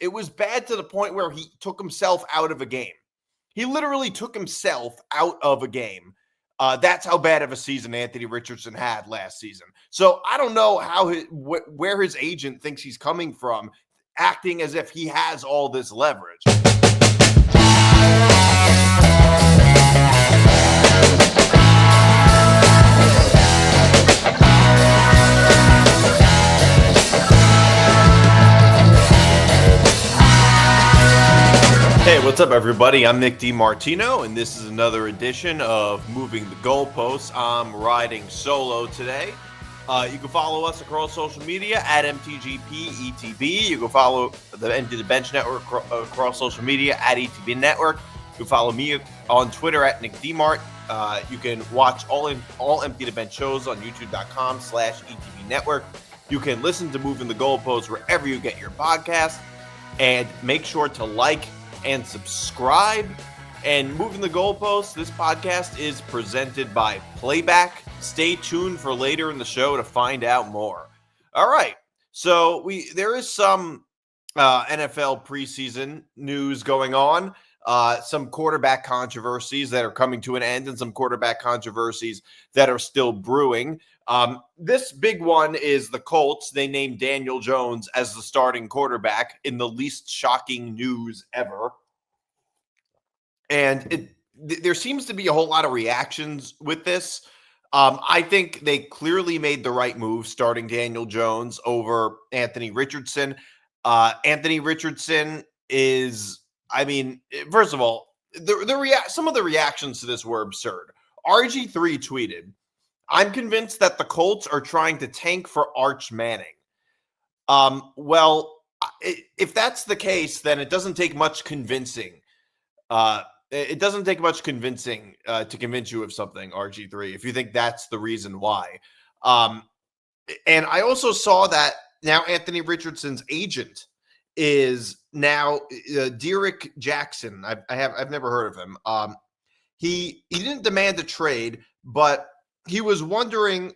It was bad to the point where he took himself out of a game. He literally took himself out of a game. That's how bad of a season Anthony Richardson had last season. So I don't know where his agent thinks he's coming from, acting as if he has all this leverage. Hey, what's up, everybody? I'm Nick DiMartino, and this is another edition of Moving the Goalposts. I'm riding solo today. You can follow us across social media at MTGPETB. You can follow the Empty the Bench Network across social media at ETB Network. You can follow me on Twitter at Nick DiMart. You can watch all Empty the Bench shows on YouTube.com/ETB Network. You can listen to Moving the Goalposts wherever you get your podcasts, and make sure to like and subscribe. And Moving the Goalposts, this podcast is presented by Playback. Stay tuned for later in the show to find out more. All right, so there is some NFL preseason news going on, some quarterback controversies that are coming to an end, and some quarterback controversies that are still brewing. This big one is the Colts. They named Daniel Jones as the starting quarterback in the least shocking news ever. And there seems to be a whole lot of reactions with this. I think they clearly made the right move starting Daniel Jones over Anthony Richardson. Anthony Richardson is, first of all, some of the reactions to this were absurd. RG3 tweeted, "I'm convinced that the Colts are trying to tank for Arch Manning." Well, if that's the case, then it doesn't take much convincing. It doesn't take much convincing to convince you of something, RG3, if you think that's the reason why. And I also saw that now Anthony Richardson's agent is now Derek Jackson. I've never heard of him. He didn't demand a trade, but he was wondering.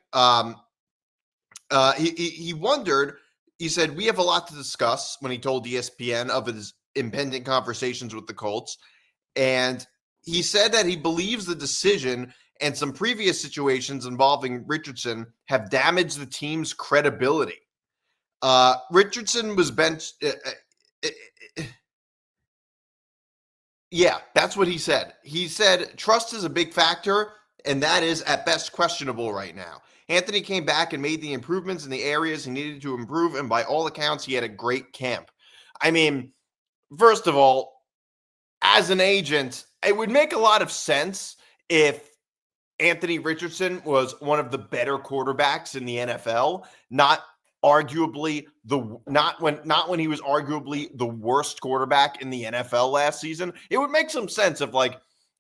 He wondered. He said, "We have a lot to discuss," when he told ESPN of his impending conversations with the Colts. And he said that he believes the decision and some previous situations involving Richardson have damaged the team's credibility. Richardson was benched. Yeah, that's what he said. He said, "Trust is a big factor, and that is at best questionable right now. Anthony came back and made the improvements in the areas he needed to improve, and by all accounts, he had a great camp." First of all, as an agent, it would make a lot of sense if Anthony Richardson was one of the better quarterbacks in the NFL, not when he was arguably the worst quarterback in the NFL last season. It would make some sense if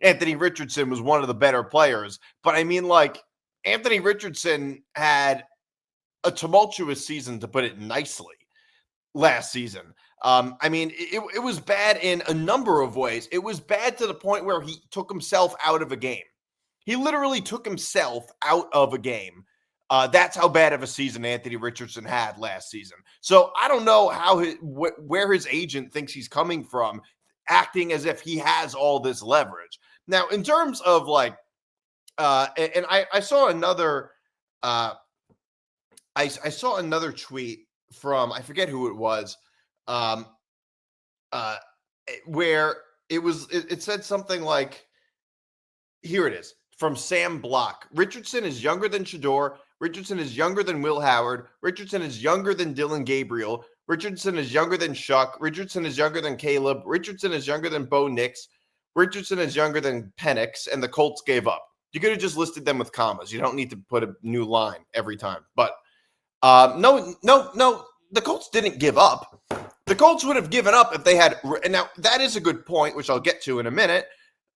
Anthony Richardson was one of the better players. But Anthony Richardson had a tumultuous season, to put it nicely, last season. It was bad in a number of ways. It was bad to the point where he took himself out of a game. He literally took himself out of a game. That's how bad of a season Anthony Richardson had last season. So I don't know where his agent thinks he's coming from, acting as if he has all this leverage. Now, in terms of I saw another, I saw another tweet from, I forget who it was, where it said something like, here it is, from Sam Block. "Richardson is younger than Shedeur. Richardson is younger than Will Howard. Richardson is younger than Dillon Gabriel. Richardson is younger than Shuck. Richardson is younger than Caleb. Richardson is younger than Bo Nix. Richardson is younger than Penix," and the Colts gave up. You could have just listed them with commas. You don't need to put a new line every time. But no, the Colts didn't give up. The Colts would have given up if they had. And now that is a good point, which I'll get to in a minute.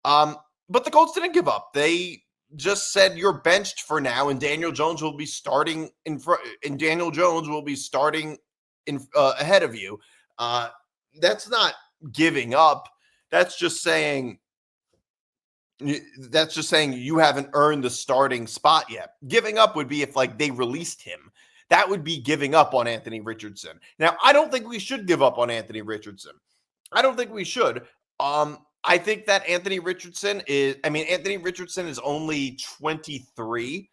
But the Colts didn't give up. They just said, "You're benched for now, and Daniel Jones will be starting in front. And Daniel Jones will be starting ahead of you." That's not giving up. That's just saying you haven't earned the starting spot yet. Giving up would be if they released him. that would be giving up on Anthony Richardson. Now, I don't think we should give up on Anthony Richardson. I don't think we should. I think that Anthony Richardson is only 23,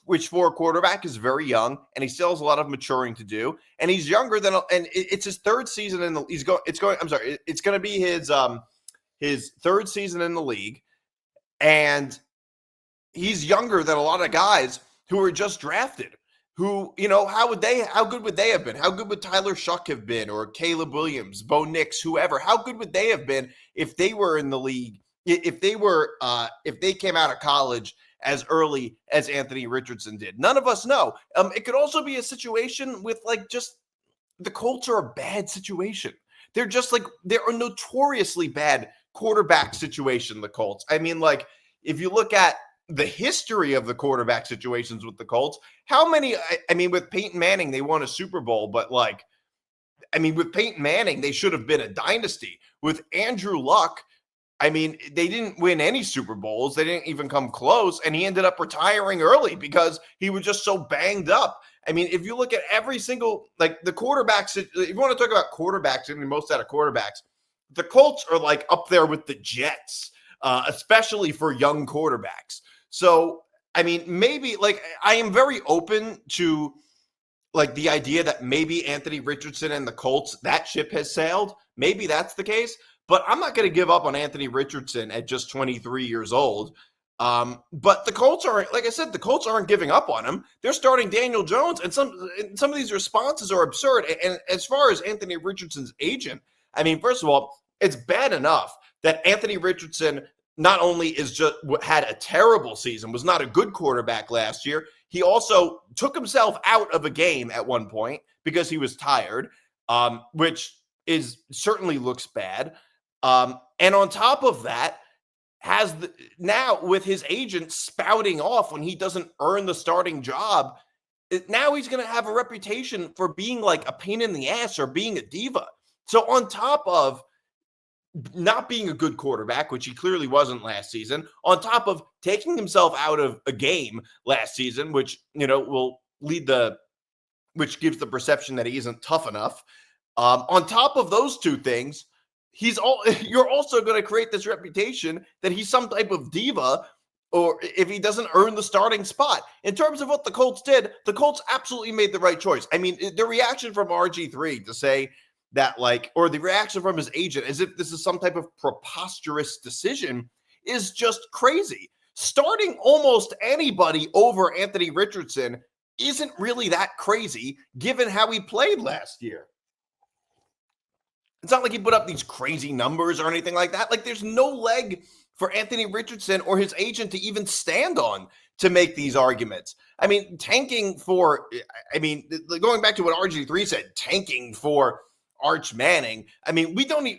which for a quarterback is very young, and he still has a lot of maturing to do. And he's younger than, and it's his third season in the, it's going to be his third season in the league. And he's younger than a lot of guys who were just drafted. Who, how good would they have been? How good would Tyler Shuck have been, or Caleb Williams, Bo Nix, whoever? How good would they have been if they were in the league? If they came out of college as early as Anthony Richardson did? None of us know. It could also be a situation with just the Colts are a bad situation. They're a notoriously bad quarterback situation. The Colts. I mean, if you look at the history of the quarterback situations with the Colts, how many, with Peyton Manning, they won a Super Bowl, but with Peyton Manning, they should have been a dynasty. With Andrew Luck, they didn't win any Super Bowls. They didn't even come close, and he ended up retiring early because he was just so banged up. If you look at every single, the quarterbacks, if you want to talk about quarterbacks, most out of quarterbacks, the Colts are up there with the Jets, especially for young quarterbacks. So, maybe I am very open to the idea that maybe Anthony Richardson and the Colts, that ship has sailed. Maybe that's the case, but I'm not going to give up on Anthony Richardson at just 23 years old. But the Colts aren't, like I said, the Colts aren't giving up on him. They're starting Daniel Jones, and some of these responses are absurd. And as far as Anthony Richardson's agent, first of all, it's bad enough that Anthony Richardson not only had a terrible season, was not a good quarterback last year, he also took himself out of a game at one point because he was tired, which certainly looks bad. And on top of that, now with his agent spouting off when he doesn't earn the starting job, now he's going to have a reputation for being a pain in the ass or being a diva. So on top of not being a good quarterback, which he clearly wasn't last season, on top of taking himself out of a game last season, which, which gives the perception that he isn't tough enough. On top of those two things, you're also going to create this reputation that he's some type of diva, or if he doesn't earn the starting spot. In terms of what the Colts did, the Colts absolutely made the right choice. The reaction from RG3 to say that or the reaction from his agent as if this is some type of preposterous decision is just crazy. Starting almost anybody over Anthony Richardson isn't really that crazy given how he played last year. It's not like he put up these crazy numbers or anything like that. There's no leg for Anthony Richardson or his agent to even stand on to make these arguments. Tanking for, going back to what RG3 said, tanking for Arch Manning.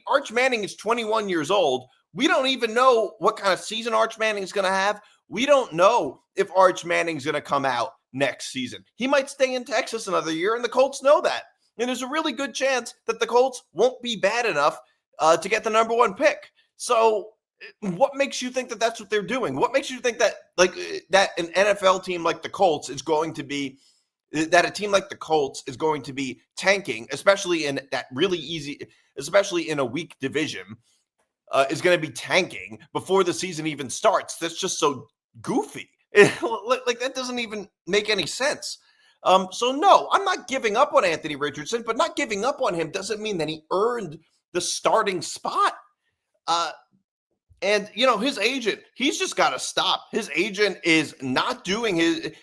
Arch Manning is 21 years old. We don't even know what kind of season Arch Manning is going to have. We don't know if Arch Manning's going to come out next season. He might stay in Texas another year, and the Colts know that. And there's a really good chance that the Colts won't be bad enough to get the number one pick. So what makes you think that that's what they're doing? What makes you think that that an NFL team like the Colts is going to be tanking, especially in that really easy, especially in a weak division, is going to be tanking before the season even starts? That's just so goofy. That doesn't even make any sense. So no, I'm not giving up on Anthony Richardson, but not giving up on him doesn't mean that he earned the starting spot. And his agent, he's just got to stop. His agent is not doing him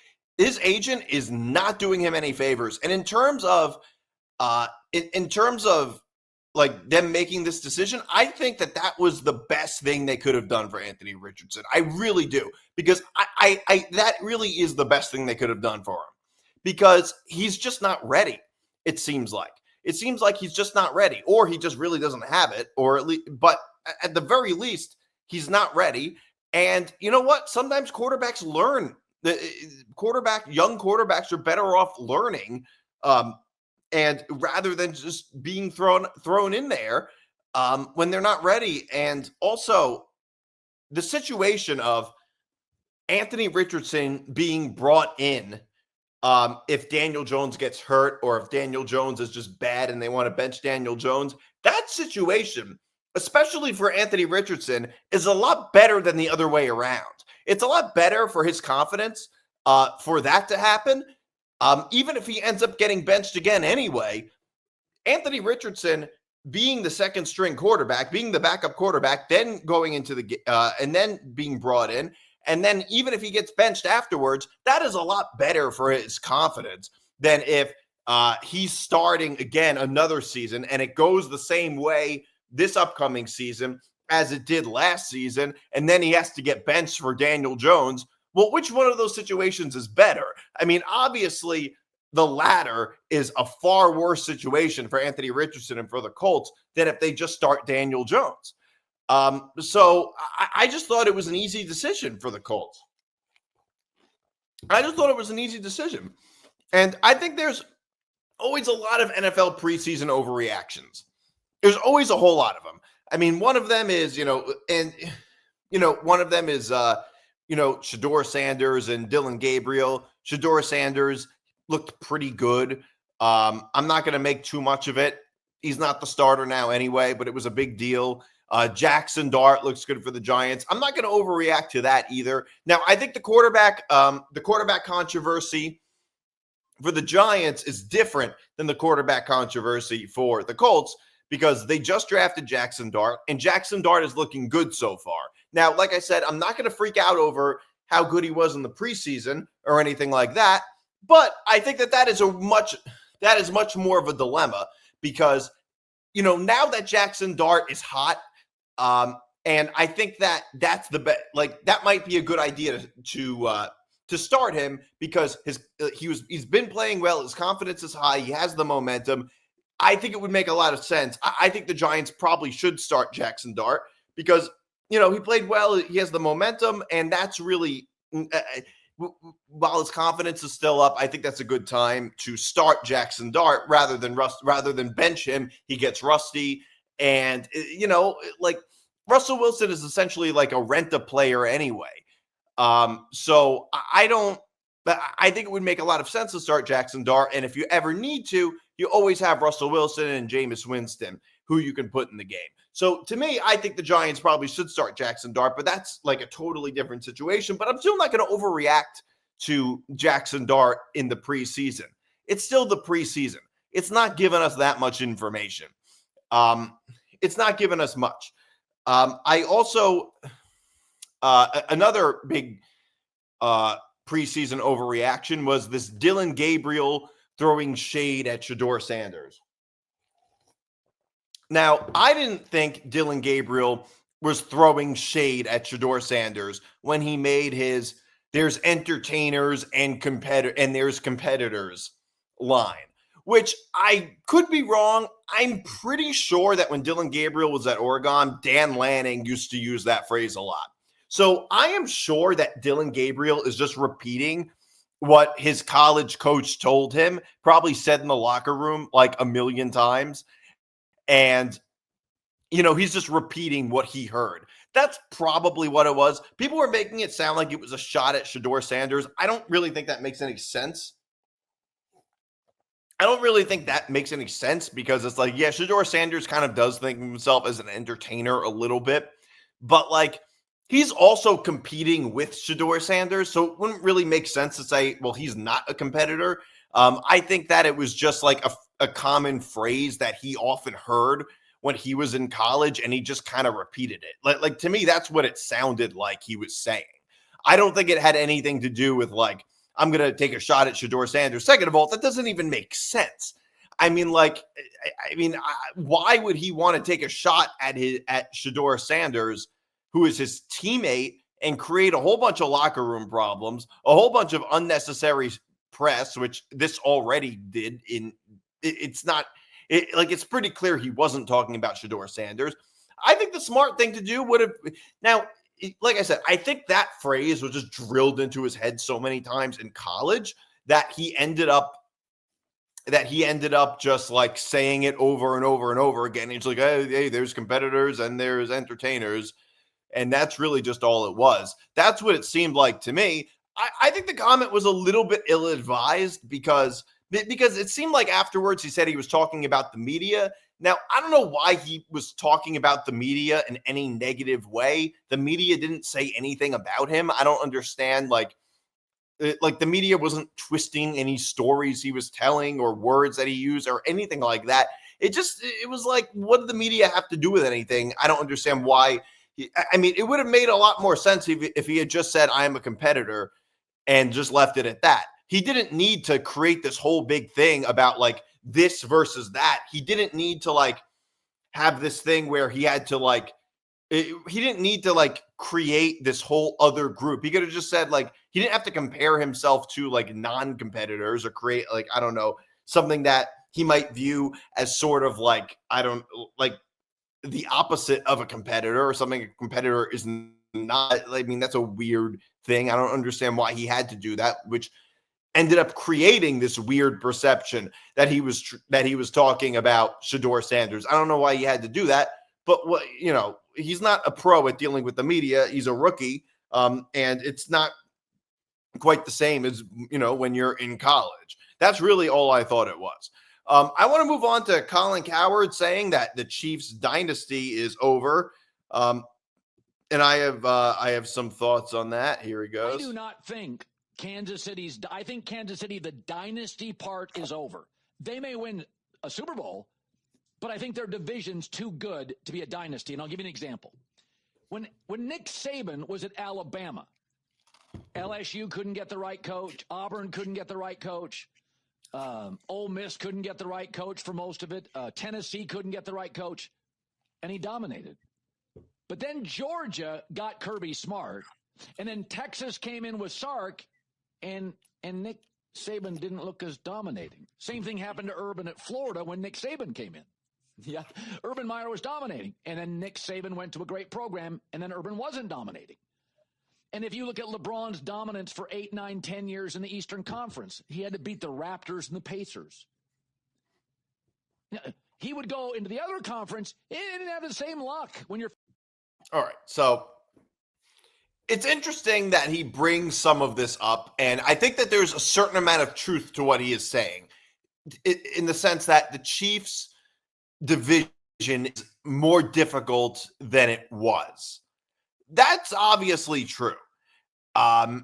any favors. And in terms of them making this decision, I think that was the best thing they could have done for Anthony Richardson. I really do, because I that really is the best thing they could have done for him, because he's just not ready. It seems like he's just not ready, or he just really doesn't have it, but at the very least, he's not ready. And you know what? Sometimes quarterbacks learn. Young quarterbacks are better off learning, and rather than just being thrown in there when they're not ready. And also, the situation of Anthony Richardson being brought in if Daniel Jones gets hurt or if Daniel Jones is just bad and they want to bench Daniel Jones, that situation, especially for Anthony Richardson, is a lot better than the other way around. It's a lot better for his confidence for that to happen. Even if he ends up getting benched again anyway, Anthony Richardson being the second string quarterback, being the backup quarterback, then going into the and then being brought in, and then even if he gets benched afterwards, that is a lot better for his confidence than if he's starting again another season and it goes the same way this upcoming season as it did last season, and then he has to get benched for Daniel Jones. Well, which one of those situations is better? I mean, obviously, the latter is a far worse situation for Anthony Richardson and for the Colts than if they just start Daniel Jones. So I just thought it was an easy decision for the Colts. I just thought it was an easy decision. And I think there's always a lot of NFL preseason overreactions. There's always a whole lot of them. I mean, one of them is, one of them is, Shedeur Sanders and Dillon Gabriel. Shedeur Sanders looked pretty good. I'm not going to make too much of it. He's not the starter now anyway, but it was a big deal. Jackson Dart looks good for the Giants. I'm not going to overreact to that either. Now, I think the quarterback controversy for the Giants is different than the quarterback controversy for the Colts because they just drafted Jackson Dart, and Jackson Dart is looking good so far. Now, like I said, I'm not going to freak out over how good he was in the preseason or anything like that, but I think that is much more of a dilemma because, now that Jackson Dart is hot, and I think that's the bet. Like that might be a good idea to start him because he's been playing well. His confidence is high. He has the momentum. I think it would make a lot of sense. I think the Giants probably should start Jackson Dart because he played well. He has the momentum, and that's really while his confidence is still up. I think that's a good time to start Jackson Dart rather than bench him. He gets rusty. And, like Russell Wilson is essentially like a rent-a-player anyway. So I think it would make a lot of sense to start Jackson Dart. And if you ever need to, you always have Russell Wilson and Jameis Winston, who you can put in the game. So to me, I think the Giants probably should start Jackson Dart, but that's like a totally different situation. But I'm still not going to overreact to Jackson Dart in the preseason. It's still the preseason. It's not giving us that much information. It's not giving us much. I also, another big preseason overreaction was this Dillon Gabriel throwing shade at Shedeur Sanders. Now, I didn't think Dillon Gabriel was throwing shade at Shedeur Sanders when he made his "there's entertainers and there's competitors" line. Which I could be wrong. I'm pretty sure that when Dillon Gabriel was at Oregon, Dan Lanning used to use that phrase a lot. So I am sure that Dillon Gabriel is just repeating what his college coach told him, probably said in the locker room like a million times. And, he's just repeating what he heard. That's probably what it was. People were making it sound like it was a shot at Shedeur Sanders. I don't really think that makes any sense. Because it's like, yeah, Shedeur Sanders kind of does think of himself as an entertainer a little bit, but like he's also competing with Shedeur Sanders. So it wouldn't really make sense to say, well, he's not a competitor. I think that it was just like a common phrase that he often heard when he was in college and he just kind of repeated it. Like to me, that's what it sounded like he was saying. I don't think it had anything to do with like, I'm going to take a shot at Shedeur Sanders. Second of all, that doesn't even make sense. I mean, why would he want to take a shot at Shedeur Sanders, who is his teammate, and create a whole bunch of locker room problems, a whole bunch of unnecessary press, which this already did. It's pretty clear he wasn't talking about Shedeur Sanders. I think the smart thing to do would have now. Like I said, I think that phrase was just drilled into his head so many times in college that he ended up just like saying it over and over and over again. He's like, hey, there's competitors and there's entertainers. And that's really just all it was. That's what it seemed like to me. I think the comment was a little bit ill-advised because it seemed like afterwards he said he was talking about the media. Now, I don't know why he was talking about the media in any negative way. The media didn't say anything about him. I don't understand, like the media wasn't twisting any stories he was telling or words that he used or anything like that. It was like, what did the media have to do with anything? I don't understand why. I mean, it would have made a lot more sense if he had just said, I am a competitor and just left it at that. He didn't need to create this whole big thing about like this versus that. He didn't need to like have this thing where he had to like he didn't need to like create this whole other group. He could have just said like he didn't have to compare himself to like non-competitors or create like I don't know, something that he might view as sort of like like the opposite of a competitor or something a competitor is not. I mean, that's a weird thing. I don't understand why he had to do that, which ended up creating this weird perception that he was talking about Shedeur Sanders. I don't know why he had to do that, but what he's not a pro at dealing with the media. He's a rookie, and it's not quite the same as when you're in college. That's really all I thought it was. I want to move on to Colin Cowherd saying that the Chiefs dynasty is over. And I have some thoughts on that. Here he goes. I do not think I think Kansas City, the dynasty part is over. They may win a Super Bowl, but I think their division's too good to be a dynasty. And I'll give you an example. When Nick Saban was at Alabama, LSU couldn't get the right coach. Auburn couldn't get the right coach. Ole Miss couldn't get the right coach for most of it. Tennessee couldn't get the right coach. And he dominated. But then Georgia got Kirby Smart. And then Texas came in with Sark. And Nick Saban didn't look as dominating. Same thing happened to Urban at Florida when Nick Saban came in. Yeah, Urban Meyer was dominating. And then Nick Saban went to a great program. And then Urban wasn't dominating. And if you look at LeBron's dominance for 8, 9, 10 years in the Eastern Conference, he had to beat the Raptors and the Pacers. He would go into the other conference, he didn't have the same luck when you're. All right, so it's interesting that he brings some of this up, and I think that there's a certain amount of truth to what he is saying, in the sense that the Chiefs' division is more difficult than it was. That's obviously true. I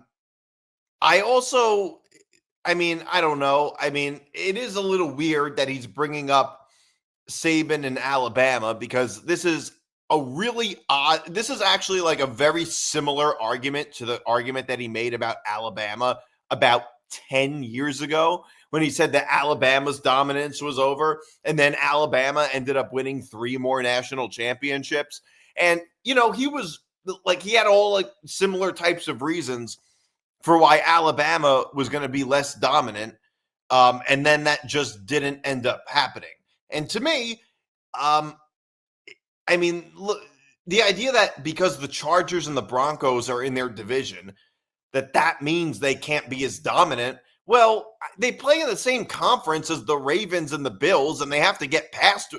don't know. I mean, it is a little weird that he's bringing up Saban and Alabama because this is this is actually like a very similar argument to the argument that he made about Alabama about 10 years ago when he said that Alabama's dominance was over and then Alabama ended up winning 3 more national championships. And, he was like, he had all like similar types of reasons for why Alabama was going to be less dominant. And then that just didn't end up happening. And to me, look, the idea that because the Chargers and the Broncos are in their division, that means they can't be as dominant. Well, they play in the same conference as the Ravens and the Bills, and they have to get past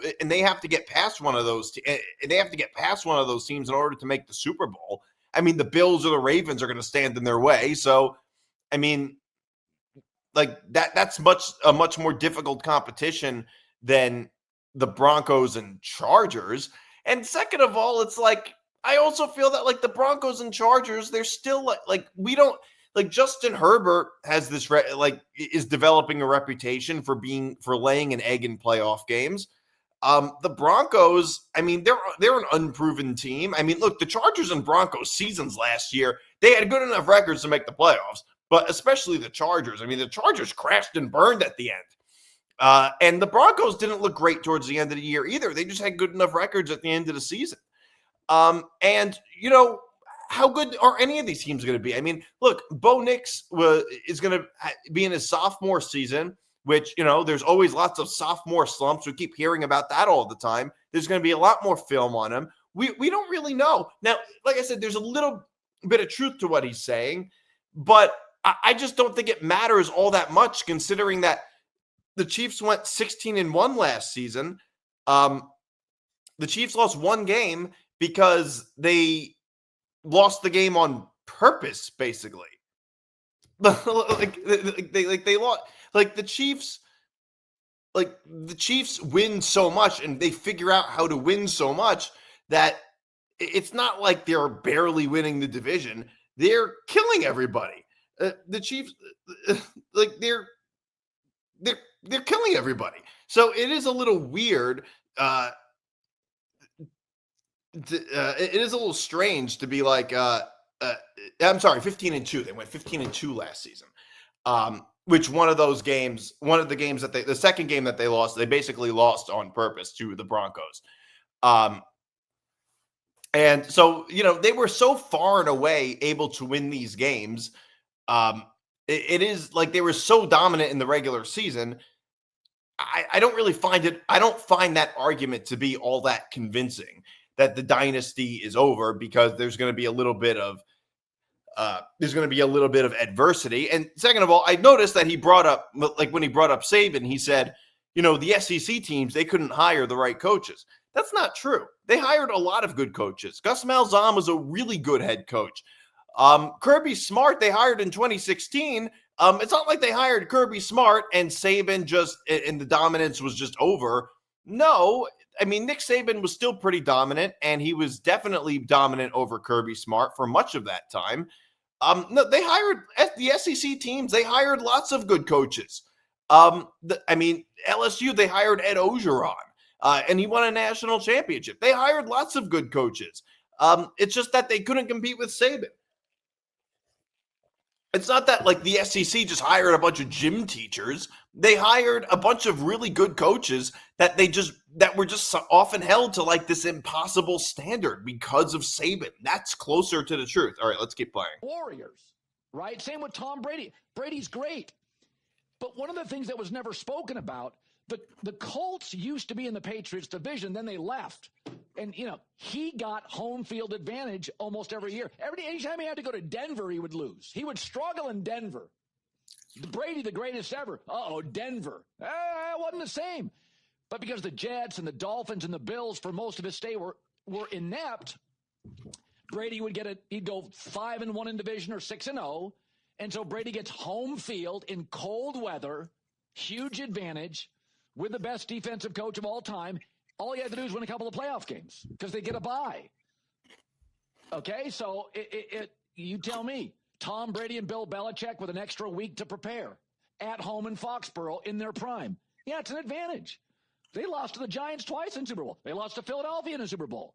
one of those. They have to get past one of those teams in order to make the Super Bowl. I mean, the Bills or the Ravens are going to stand in their way. So, I mean, like that's a much more difficult competition than the Broncos and Chargers. And second of all, it's like I also feel that like the Broncos and Chargers, they're still like we don't like Justin Herbert has this is developing a reputation for laying an egg in playoff games. The Broncos, I mean, they're an unproven team. I mean, look, the Chargers and Broncos seasons last year, they had good enough records to make the playoffs, but especially the Chargers. I mean, the Chargers crashed and burned at the end. And the Broncos didn't look great towards the end of the year either. They just had good enough records at the end of the season. And, how good are any of these teams going to be? I mean, look, Bo Nix is going to be in his sophomore season, which, there's always lots of sophomore slumps. We keep hearing about that all the time. There's going to be a lot more film on him. We don't really know. Now, like I said, there's a little bit of truth to what he's saying, but I just don't think it matters all that much considering that the Chiefs went 16-1 last season. The Chiefs lost one game because they lost the game on purpose, basically. they lost. Like the Chiefs, the Chiefs win so much, and they figure out how to win so much that it's not like they're barely winning the division. They're killing everybody. The Chiefs, like they're killing everybody. So it is a little weird. It is a little strange to be like, I'm sorry, 15-2. They went 15-2 last season. Which one of those games, the second game that they lost, they basically lost on purpose to the Broncos. And so, they were so far and away able to win these games. It is like they were so dominant in the regular season. I don't really find it. I don't find that argument to be all that convincing that the dynasty is over, because there's going to be a little bit of adversity. And second of all, I noticed that he brought up, like when he brought up Saban, he said, the SEC teams, they couldn't hire the right coaches. That's not true. They hired a lot of good coaches. Gus Malzahn was a really good head coach. Kirby Smart, they hired in 2016. It's not like they hired Kirby Smart and Saban and the dominance was just over. No, I mean, Nick Saban was still pretty dominant, and he was definitely dominant over Kirby Smart for much of that time. No, they hired the SEC teams. They hired lots of good coaches. LSU, they hired Ed Ogeron, and he won a national championship. They hired lots of good coaches. It's just that they couldn't compete with Saban. It's not that like the SEC just hired a bunch of gym teachers. They hired a bunch of really good coaches that were just often held to like this impossible standard because of Saban. That's closer to the truth. All right, let's keep playing. Warriors, right? Same with Tom Brady. Brady's great. But one of the things that was never spoken about, the Colts used to be in the Patriots division, then they left. And, he got home field advantage almost every year. Anytime he had to go to Denver, he would lose. He would struggle in Denver. Brady, the greatest ever. Denver. It wasn't the same. But because the Jets and the Dolphins and the Bills for most of his stay were inept, Brady he'd go 5-1 in division or 6-0. And so Brady gets home field in cold weather, huge advantage with the best defensive coach of all time. All you have to do is win a couple of playoff games because they get a bye. Okay, so you tell me, Tom Brady and Bill Belichick with an extra week to prepare at home in Foxborough in their prime. Yeah, it's an advantage. They lost to the Giants twice in Super Bowl. They lost to Philadelphia in a Super Bowl.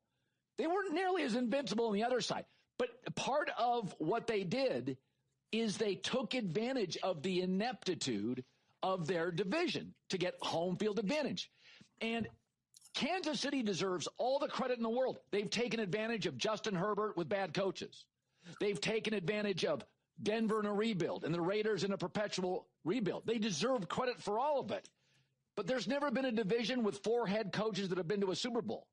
They weren't nearly as invincible on the other side. But part of what they did is they took advantage of the ineptitude of their division to get home field advantage. And Kansas City deserves all the credit in the world. They've taken advantage of Justin Herbert with bad coaches. They've taken advantage of Denver in a rebuild and the Raiders in a perpetual rebuild. They deserve credit for all of it. But there's never been a division with 4 head coaches that have been to a Super Bowl.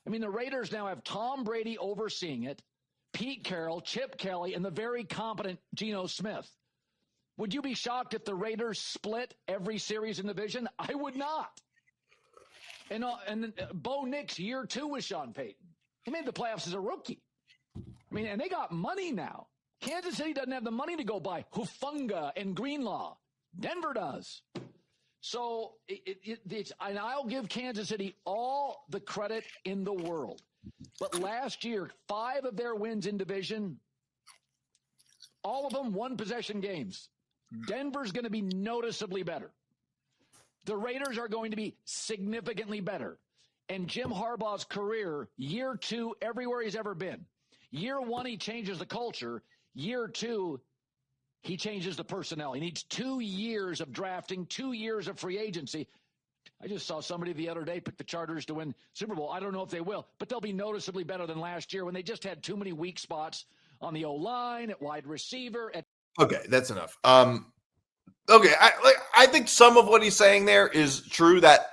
I mean, the Raiders now have Tom Brady overseeing it, Pete Carroll, Chip Kelly, and the very competent Geno Smith. Would you be shocked if the Raiders split every series in the division? I would not. And Bo Nix, year 2 with Sean Payton. He made the playoffs as a rookie. I mean, and they got money now. Kansas City doesn't have the money to go buy Hufanga and Greenlaw. Denver does. So, and I'll give Kansas City all the credit in the world. But last year, 5 of their wins in division, all of them one-possession games. Denver's going to be noticeably better. The Raiders are going to be significantly better. And Jim Harbaugh's career, year 2, everywhere he's ever been. Year 1, he changes the culture. Year 2, he changes the personnel. He needs 2 years of drafting, 2 years of free agency. I just saw somebody the other day pick the Chargers to win Super Bowl. I don't know if they will, but they'll be noticeably better than last year when they just had too many weak spots on the O-line, at wide receiver. Okay, that's enough. Okay, I think some of what he's saying there is true, that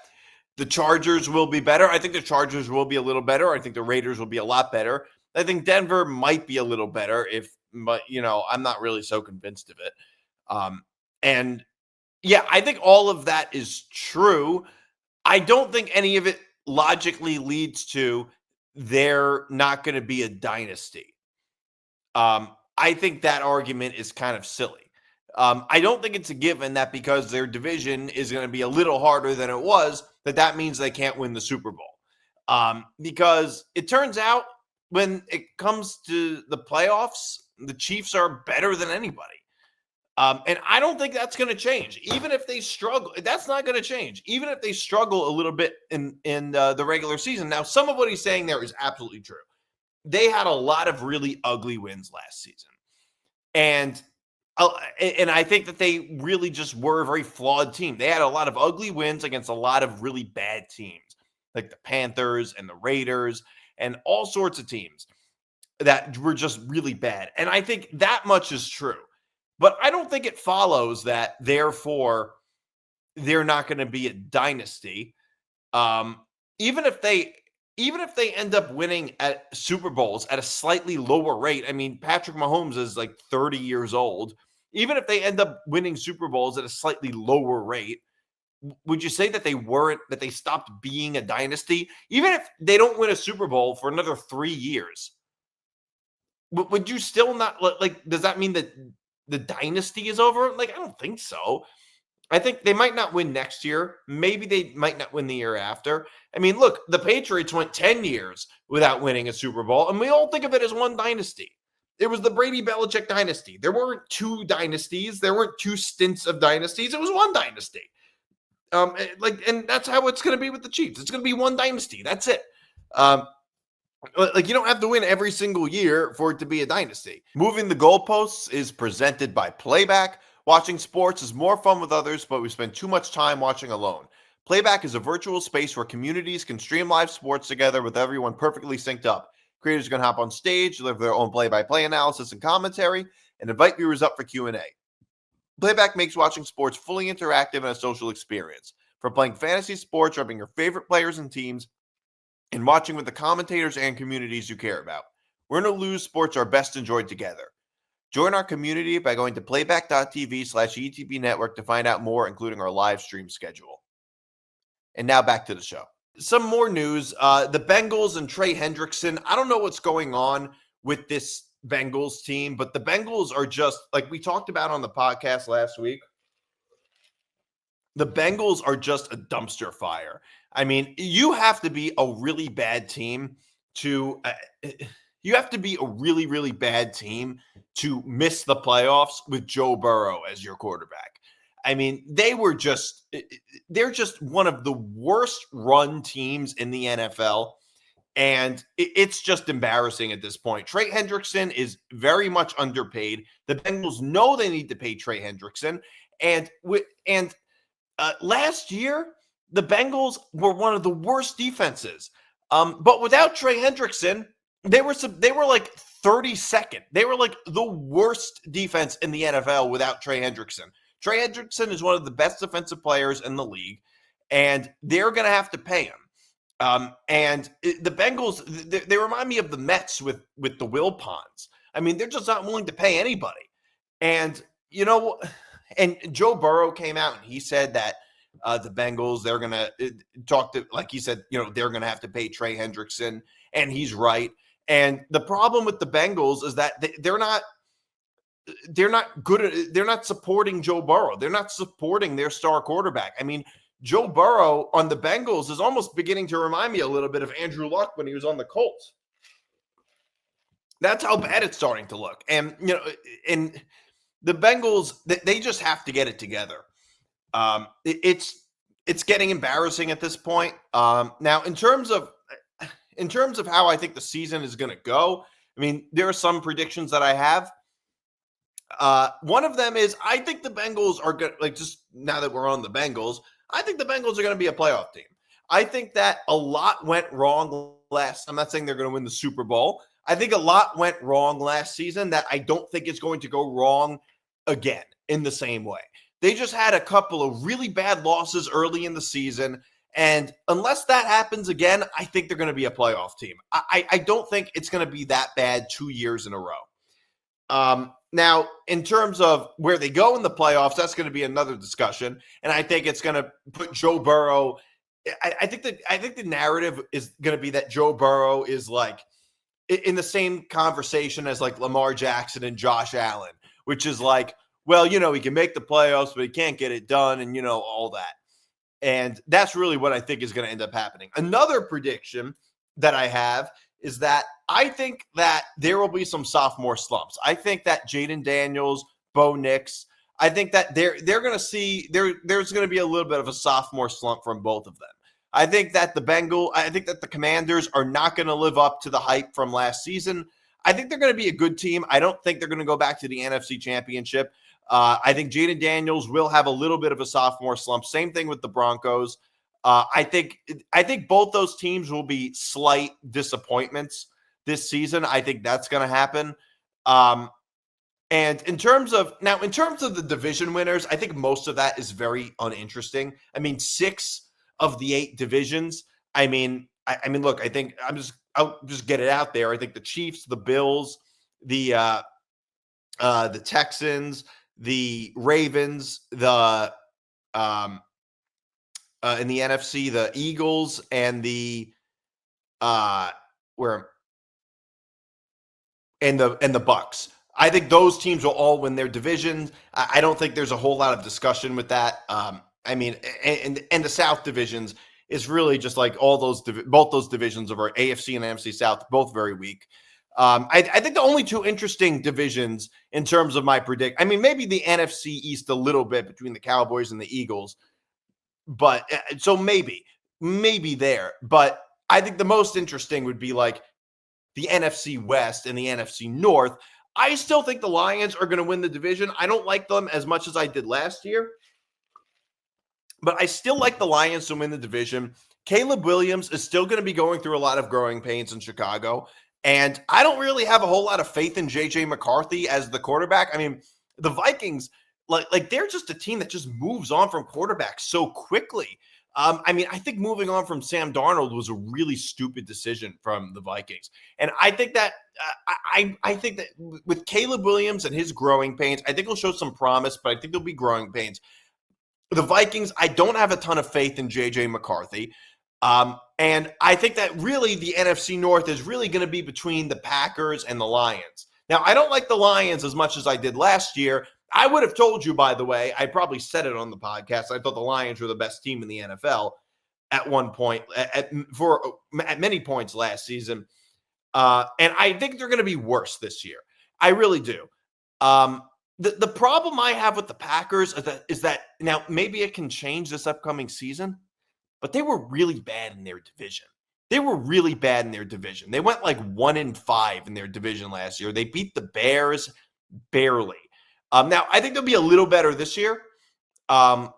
the Chargers will be better. I think the Chargers will be a little better. I think the Raiders will be a lot better. I think Denver might be a little better, but I'm not really so convinced of it. And yeah, I think all of that is true. I don't think any of it logically leads to they're not going to be a dynasty. I think that argument is kind of silly. I don't think it's a given that because their division is going to be a little harder than it was, that means they can't win the Super Bowl. Because it turns out when it comes to the playoffs, the Chiefs are better than anybody. And I don't think that's going to change. Even if they struggle, that's not going to change. Even if they struggle a little bit in the regular season. Now, some of what he's saying there is absolutely true. They had a lot of really ugly wins last season. And I think that they really just were a very flawed team. They had a lot of ugly wins against a lot of really bad teams, like the Panthers and the Raiders and all sorts of teams that were just really bad. And I think that much is true. But I don't think it follows that, therefore, they're not going to be a dynasty. Even if they end up winning at Super Bowls at a slightly lower rate, I mean, Patrick Mahomes is like 30 years old. Even if they end up winning Super Bowls at a slightly lower rate, would you say that they stopped being a dynasty? Even if they don't win a Super Bowl for another 3 years, would you still not like, does that mean that the dynasty is over? Like, I don't think so. I think they might not win next year. Maybe they might not win the year after. I mean, look, the Patriots went 10 years without winning a Super Bowl, and we all think of it as one dynasty. It was the Brady-Belichick dynasty. There weren't two dynasties. There weren't two stints of dynasties. It was one dynasty. And that's how it's going to be with the Chiefs. It's going to be one dynasty. That's it. Like, you don't have to win every single year for it to be a dynasty. Moving the goalposts is presented by Playback. Watching sports is more fun with others, but we spend too much time watching alone. Playback is a virtual space where communities can stream live sports together with everyone perfectly synced up. Creators can hop on stage, deliver their own play-by-play analysis and commentary, and invite viewers up for Q&A. Playback makes watching sports fully interactive and a social experience. From playing fantasy sports, rubbing your favorite players and teams, and watching with the commentators and communities you care about. Win or lose, sports are best enjoyed together. Join our community by going to playback.tv/ETB network to find out more, including our live stream schedule. And now back to the show. Some more news. The Bengals and Trey Hendrickson. I don't know what's going on with this Bengals team, but the Bengals are just, like we talked about on the podcast last week, the Bengals are just a dumpster fire. I mean, you have to be a really bad team to really bad team to miss the playoffs with Joe Burrow as your quarterback. I mean, they're just one of the worst run teams in the NFL. And it's just embarrassing at this point. Trey Hendrickson is very much underpaid. The Bengals know they need to pay Trey Hendrickson. And last year, the Bengals were one of the worst defenses. But without Trey Hendrickson, they were like 32nd. They were like the worst defense in the NFL without Trey Hendrickson. Trey Hendrickson is one of the best defensive players in the league, and they're going to have to pay him. The Bengals, they remind me of the Mets with the Wilpons. I mean, they're just not willing to pay anybody. And, and Joe Burrow came out and he said that the Bengals, they're going to talk to, like he said, they're going to have to pay Trey Hendrickson, and he's right. And the problem with the Bengals is that they're not good. They're not supporting Joe Burrow. They're not supporting their star quarterback. I mean, Joe Burrow on the Bengals is almost beginning to remind me a little bit of Andrew Luck when he was on the Colts. That's how bad it's starting to look. And, and the Bengals, they just have to get it together. It's getting embarrassing at this point. Now, in terms of how I think the season is going to go, I mean, there are some predictions that I have. One of them is I think the Bengals are going to, just now that we're on the Bengals, I think the Bengals are going to be a playoff team. I think that a lot went wrong I'm not saying they're going to win the Super Bowl. I think a lot went wrong last season that I don't think is going to go wrong again in the same way. They just had a couple of really bad losses early in the season. And unless that happens again, I think they're going to be a playoff team. I don't think it's going to be that bad 2 years in a row. Now, in terms of where they go in the playoffs, that's going to be another discussion. And I think it's going to put Joe Burrow. I think the narrative is going to be that Joe Burrow is like in the same conversation as like Lamar Jackson and Josh Allen, which is like, well, he can make the playoffs, but he can't get it done, and all that. And that's really what I think is going to end up happening. Another prediction that I have is that I think that there will be some sophomore slumps. I think that Jaden Daniels, Bo Nix, I think that they're going to see there's going to be a little bit of a sophomore slump from both of them. I think that the Commanders are not going to live up to the hype from last season. I think they're going to be a good team. I don't think they're going to go back to the NFC Championship. I think Jaden Daniels will have a little bit of a sophomore slump. Same thing with the Broncos. I think both those teams will be slight disappointments this season. I think that's going to happen. And in terms of the division winners, I think most of that is very uninteresting. I mean, 6 of the 8 divisions. I mean, look, I think I'll just get it out there. I think the Chiefs, the Bills, the Texans, the Ravens, the in the NFC, the Eagles, and the Bucks. I think those teams will all win their divisions. I don't think there's a whole lot of discussion with that. I mean, and the South divisions is really just like both those divisions of our AFC and NFC South, both very weak. I think the only 2 interesting divisions in terms of my predict, I mean, maybe the NFC East a little bit between the Cowboys and the Eagles, but so maybe there. But I think the most interesting would be like the NFC West and the NFC North. I still think the Lions are going to win the division. I don't like them as much as I did last year, but I still like the Lions to win the division. Caleb Williams is still going to be going through a lot of growing pains in Chicago, and I don't really have a whole lot of faith in J.J. McCarthy as the quarterback. I mean, the Vikings, like they're just a team that just moves on from quarterbacks so quickly. I mean, I think moving on from Sam Darnold was a really stupid decision from the Vikings. And I think that I think that with Caleb Williams and his growing pains, I think he'll show some promise, but I think there'll be growing pains. The Vikings, I don't have a ton of faith in J.J. McCarthy. And I think that really the NFC North is really going to be between the Packers and the Lions. Now, I don't like the Lions as much as I did last year. I would have told you, by the way, I probably said it on the podcast. I thought the Lions were the best team in the NFL at one point, at many points last season. And I think they're going to be worse this year. I really do. The problem I have with the Packers is that now maybe it can change this upcoming season, but they were really bad in their division. They went like 1-5 in their division last year. They beat the Bears barely. Now, I think they'll be a little better this year. Because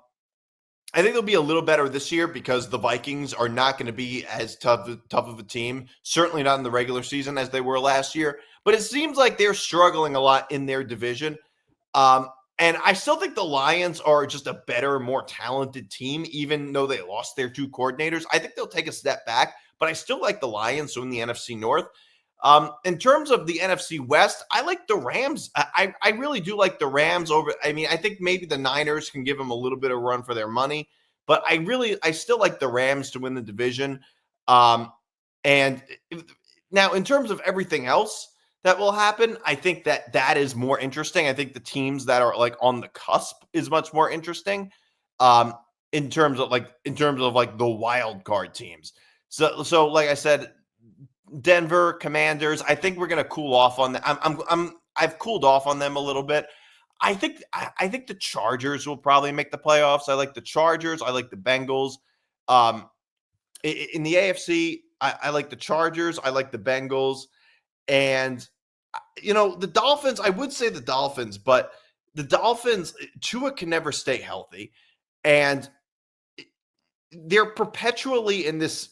the Vikings are not going to be as tough of a team, certainly not in the regular season as they were last year. But it seems like they're struggling a lot in their division. And I still think the Lions are just a better, more talented team, even though they lost their 2 coordinators. I think they'll take a step back, but I still like the Lions to win the NFC North. In terms of the NFC West, I like the Rams. I really do like the Rams over. I mean, I think maybe the Niners can give them a little bit of run for their money, but I still like the Rams to win the division. And now in terms of everything else that will happen, I think that is more interesting. I think the teams that are like on the cusp is much more interesting. In terms of the wild card teams. So like I said, Denver Commanders, I think we're going to cool off on them. I've cooled off on them a little bit. I think the Chargers will probably make the playoffs. I like the Chargers. I like the Bengals. In the AFC, I like the Chargers. I like the Bengals. And, the Dolphins, I would say the Dolphins, but the Dolphins, Tua can never stay healthy. And they're perpetually in this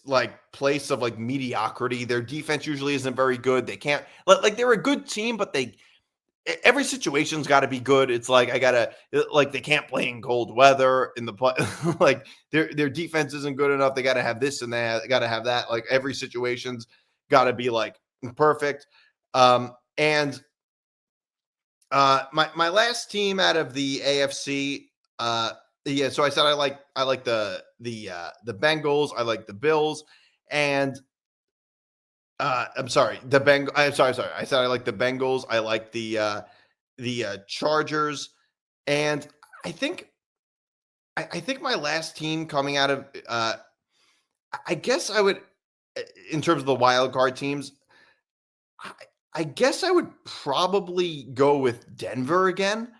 place of mediocrity. Their defense usually isn't very good. They can't they're a good team, but every situation's got to be good. It's they can't play in cold weather in the play. Their defense isn't good enough. They got to have this and that. They got to have that. Every situation's got to be perfect. And my last team out of the AFC. Yeah, so I said I like the Bengals, I like the Bills, and I'm sorry, I'm sorry. I said I like the Bengals, I like the Chargers, And I think my last team coming out of I guess I would, in terms of the wild card teams, I, I guess I would probably go with Denver again.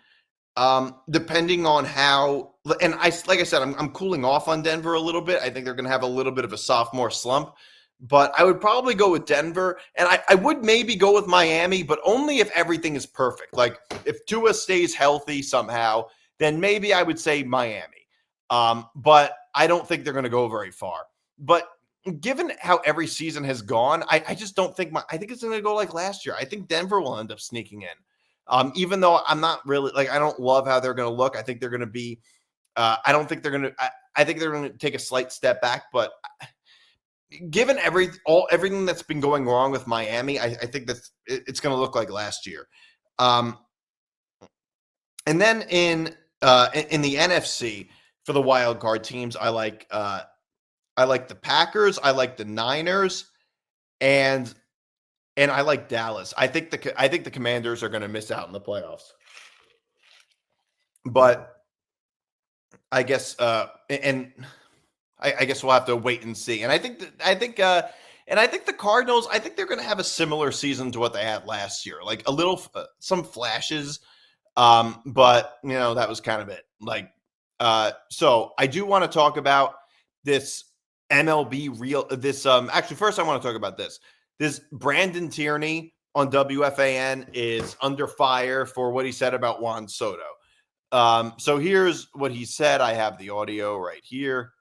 Depending on how, and like I said, I'm cooling off on Denver a little bit. I think they're going to have a little bit of a sophomore slump, but I would probably go with Denver, and I would maybe go with Miami, but only if everything is perfect. Like if Tua stays healthy somehow, then maybe I would say Miami. But I don't think they're going to go very far. But given how every season has gone, I just don't think I think it's going to go like last year. I think Denver will end up sneaking in. Even though I'm not really I don't love how they're going to look. I think they're going to be, I don't think they're going to, I think they're going to take a slight step back, but given everything that's been going wrong with Miami, I think that it's going to look like last year. And then in the NFC for the wild card teams, I like the Packers, I like the Niners, and I like Dallas. I think the Commanders are going to miss out in the playoffs. But I guess I guess we'll have to wait and see. And I think the Cardinals, I think they're going to have a similar season to what they had last year. Like a little some flashes, but that was kind of it. Like so I do want to talk about this MLB actually first I want to talk about this. This Brandon Tierney on WFAN is under fire for what he said about Juan Soto. So here's what he said. I have the audio right here.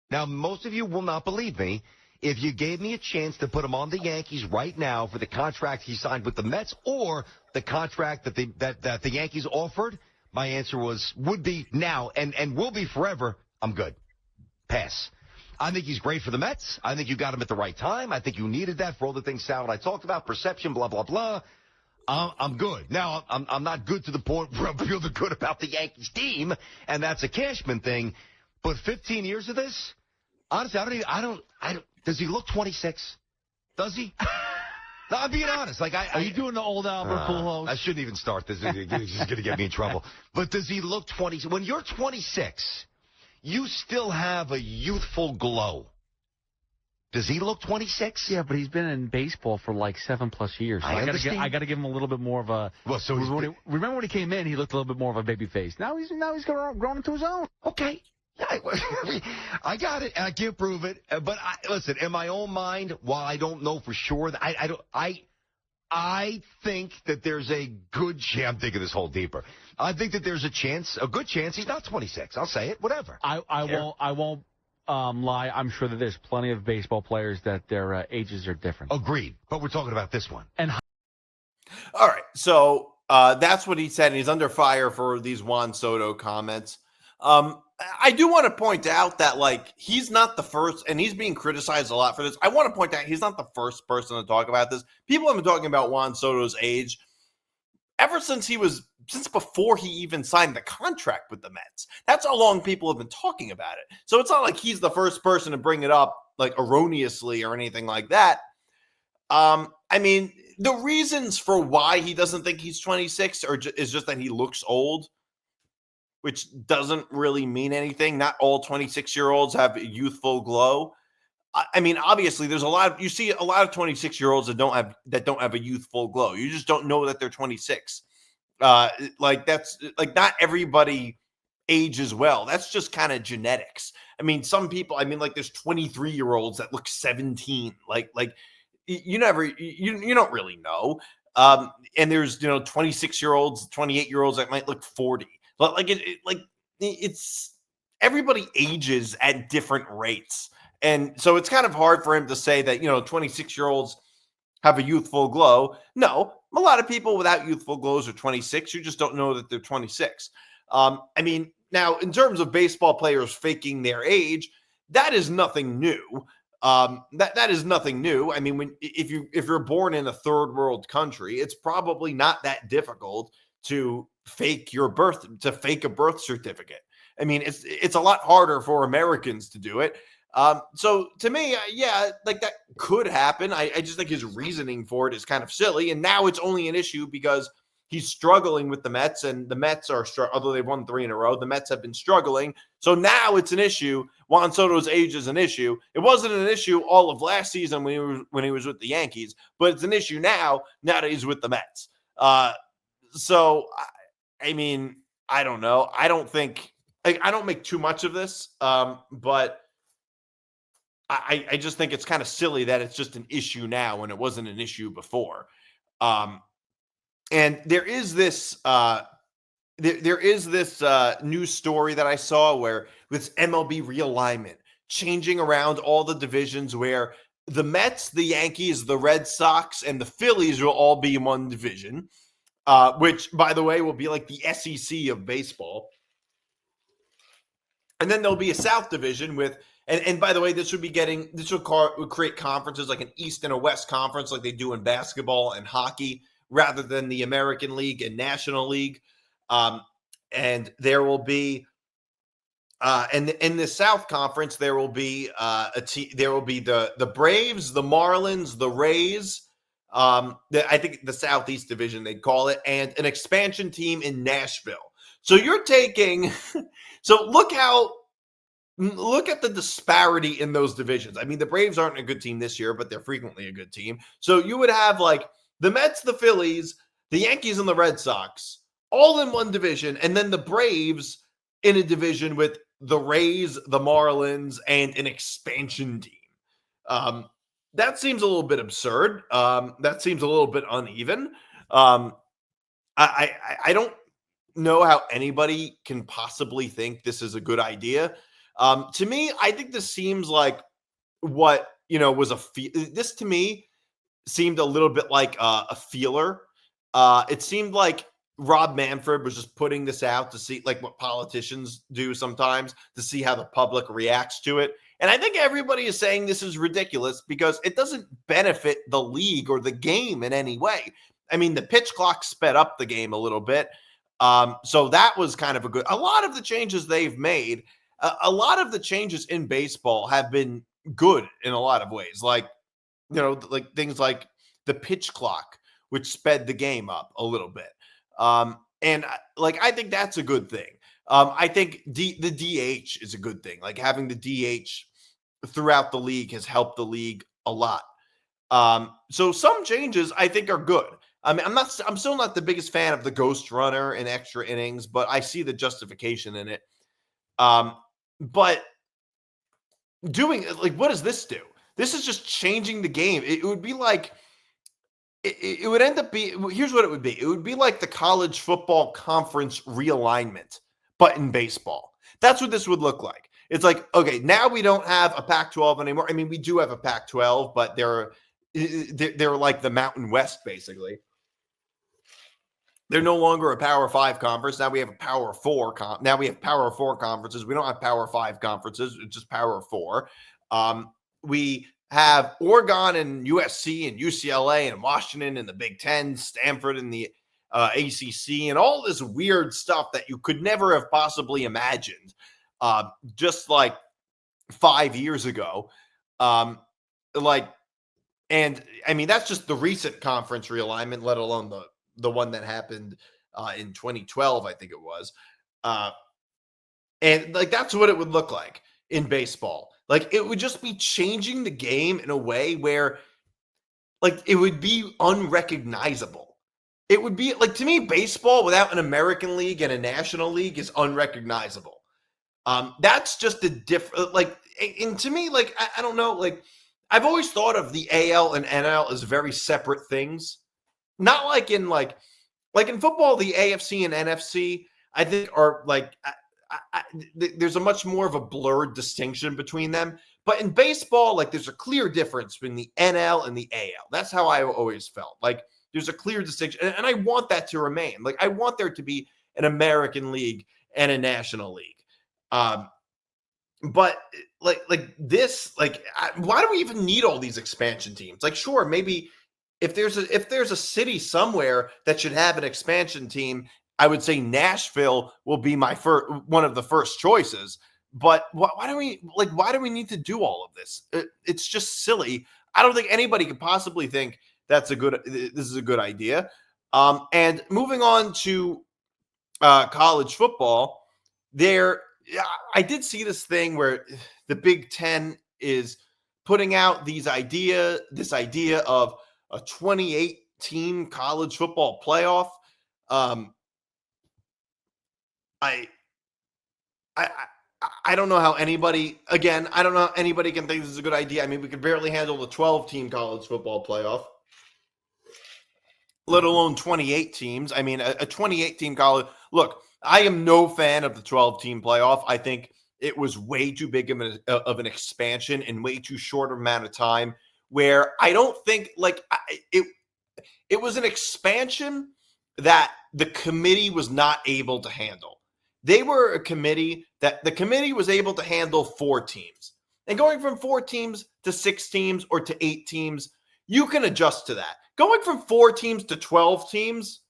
Now, most of you will not believe me. If you gave me a chance to put him on the Yankees right now for the contract he signed with the Mets or the contract that the Yankees offered, my answer would be now and will be forever. I'm good. Pass. I think he's great for the Mets. I think you got him at the right time. I think you needed that for all the things Sal and I talked about, perception, blah, blah, blah. I'm good. Now, I'm not good to the point where I'm feeling good about the Yankees team, and that's a Cashman thing. But 15 years of this, honestly, I don't. Does he look 26? Does he? No, I'm being honest. Are you doing the old Albert Pujols? I shouldn't even start this. He's just going to get me in trouble. But does he look 20? When you're 26, you still have a youthful glow. Does he look 26? Yeah, but he's been in baseball for like 7+ years. So I got to give him a little bit more of a. Well, so remember when he came in, he looked a little bit more of a baby face. Now he's grown into his own. Okay. I got it, and I can't prove it. But listen, in my own mind, while I don't know for sure, I think that there's a good chance. I'm thinking this whole deeper. I think that there's a good chance he's not 26. I'll say it. Whatever. I won't lie. I'm sure that there's plenty of baseball players that their ages are different. Agreed. But we're talking about this one. And all right, so that's what he said. And he's under fire for these Juan Soto comments. I do want to point out that, he's not the first, and he's being criticized a lot for this. I want to point out he's not the first person to talk about this. People have been talking about Juan Soto's age ever since before he even signed the contract with the Mets. That's how long people have been talking about it. So it's not like he's the first person to bring it up, erroneously or anything like that. I mean, the reasons for why he doesn't think he's 26 is just that he looks old, which doesn't really mean anything. Not all 26-year-olds have a youthful glow. I mean, obviously, you see a lot of 26-year-olds that don't have a youthful glow. You just don't know that they're 26. That's not everybody ages well. That's just kind of genetics. I mean, some people. I mean, there's 23-year-olds that look 17. You don't really know. And there's 26-year-olds, 28-year-olds that might look 40. It's everybody ages at different rates. And so it's kind of hard for him to say that, 26-year-olds have a youthful glow. No, a lot of people without youthful glows are 26. You just don't know that they're 26. I mean, now in terms of baseball players faking their age, that is nothing new. That is nothing new. I mean, if you're born in a third world country, it's probably not that difficult to fake a birth certificate. I mean, it's a lot harder for Americans to do it. So to me, that could happen. I just think his reasoning for it is kind of silly. And now it's only an issue because he's struggling with the Mets, and the Mets are although they've won 3 in a row, the Mets have been struggling. So now it's an issue. Juan Soto's age is an issue. It wasn't an issue all of last season when he was with the Yankees, but it's an issue now that he's with the Mets. So I mean, I don't know. I don't make too much of this, but I just think it's kind of silly that it's just an issue now when it wasn't an issue before. And there is this news story that I saw where with MLB realignment, changing around all the divisions where the Mets, the Yankees, the Red Sox, and the Phillies will all be in one division, which, by the way, will be like the SEC of baseball. And then there'll be a South division with, and by the way, this would create conferences like an East and a West conference like they do in basketball and hockey, rather than the American League and National League. And there will be, and in the South Conference, there will be the Braves, the Marlins, the Rays, I think the Southeast Division, they'd call it, and an expansion team in Nashville. So you're taking, so look at the disparity in those divisions. I mean, the Braves aren't a good team this year, but they're frequently a good team. So you would have like the Mets, the Phillies, the Yankees, and the Red Sox all in one division, and then the Braves in a division with the Rays, the Marlins, and an expansion team. That seems a little bit absurd. That seems a little bit uneven. I don't know how anybody can possibly think this is a good idea. To me, I think this seems like what, was this to me seemed a little bit like a feeler. It seemed like Rob Manfred was just putting this out to see, like what politicians do sometimes, to see how the public reacts to it. And I think everybody is saying this is ridiculous because it doesn't benefit the league or the game in any way. I mean, the pitch clock sped up the game a little bit. So that was kind of a lot of the changes they've made, a lot of the changes in baseball have been good in a lot of ways. Like, like things like the pitch clock, which sped the game up a little bit. And I think that's a good thing. I think the DH is a good thing. Like having the DH throughout the league has helped the league a lot. So some changes I think are good. I mean, I'm still not the biggest fan of the ghost runner and extra innings, but I see the justification in it. But doing what does this do? This is just changing the game. It would be like, it would end up here's what it would be. It would be like the college football conference realignment, but in baseball. That's what this would look like. It's like, okay, now we don't have a Pac-12 anymore. I mean, we do have a Pac-12, but they're like the Mountain West, basically. They're no longer a Power 5 conference. Now we have a Power 4 now we have Power 4 conferences. We don't have Power 5 conferences. It's just Power 4. We have Oregon and USC and UCLA and Washington and the Big Ten, Stanford and the ACC, and all this weird stuff that you could never have possibly imagined just like 5 years ago. And I mean, that's just the recent conference realignment, let alone the one that happened in 2012, I think it was. And that's what it would look like in baseball. It would just be changing the game in a way where it would be unrecognizable. It would be to me, baseball without an American League and a National League is unrecognizable. That's just a different, and to me, I don't know, I've always thought of the AL and NL as very separate things. Not like in football, the AFC and NFC, I think are there's a much more of a blurred distinction between them. But in baseball, there's a clear difference between the NL and the AL. That's how I always felt. There's a clear distinction. And I want that to remain. I want there to be an American League and a National League. But this, why do we even need all these expansion teams? Sure, maybe if there's a city somewhere that should have an expansion team, I would say Nashville will be one of the first choices. But why do we need to do all of this? It's just silly. I don't think anybody could possibly think this is a good idea. And moving on to college football, I did see this thing where the Big Ten is putting out this idea of a 28-team college football playoff. I don't know how anybody, again, I don't know how anybody can think this is a good idea. I mean, we could barely handle the 12-team college football playoff, let alone 28 teams. I mean, a 28-team college. Look, I am no fan of the 12-team playoff. I think it was way too big of an expansion in way too short amount of time, where I don't think, like, it was an expansion that the committee was not able to handle. They were a committee that the committee was able to handle 4 teams. And going from 4 teams to 6 teams or to 8 teams, you can adjust to that. Going from 4 teams to 12 teams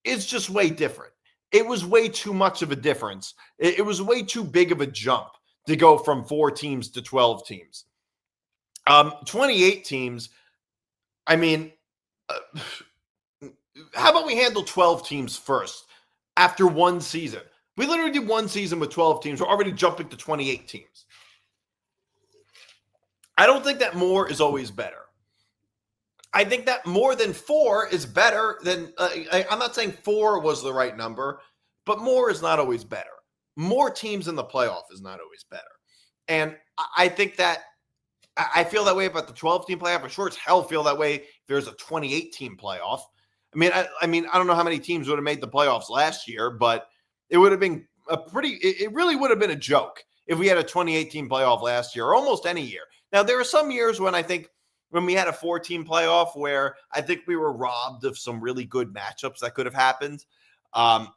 is just way different. It was way too much of a difference. It was way too big of a jump to go from 4 teams to 12 teams. 28 teams, I mean, how about we handle 12 teams first after one season? We literally did one season with 12 teams. We're already jumping to 28 teams. I don't think that more is always better. I think that more than 4 is better than, I'm not saying 4 was the right number, but more is not always better. More teams in the playoff is not always better. And I think that, I feel that way about the 12-team playoff. I sure as hell feel that way if there's a 28-team playoff. I mean, I don't know how many teams would have made the playoffs last year, but it would have been it really would have been a joke if we had a 28-team playoff last year, or almost any year. Now, there are some years when we had a 4-team playoff where I think we were robbed of some really good matchups that could have happened.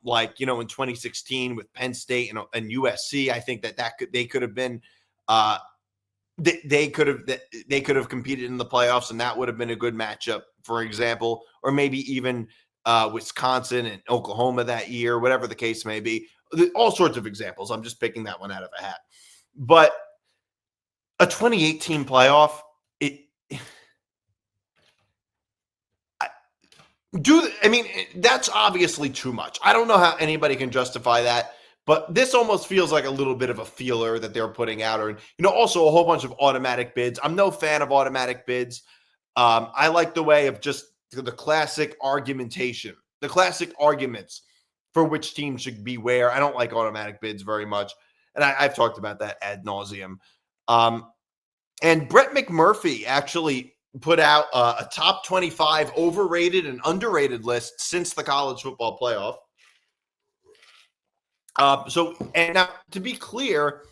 Like, in 2016 with Penn State and USC, I think they could have been, they could have competed in the playoffs, and that would have been a good matchup, for example, or maybe even Wisconsin and Oklahoma that year, whatever the case may be. All sorts of examples. I'm just picking that one out of a hat. But a 28-team playoff, that's obviously too much. I don't know how anybody can justify that, but this almost feels like a little bit of a feeler that they're putting out, or also a whole bunch of automatic bids. I'm no fan of automatic bids. I like the way of just the classic argumentation, the classic arguments for which team should be where. I don't like automatic bids very much, and I've talked about that ad nauseum. And Brett McMurphy actually put out a top 25 overrated and underrated list since the college football playoff. And now, to be clear,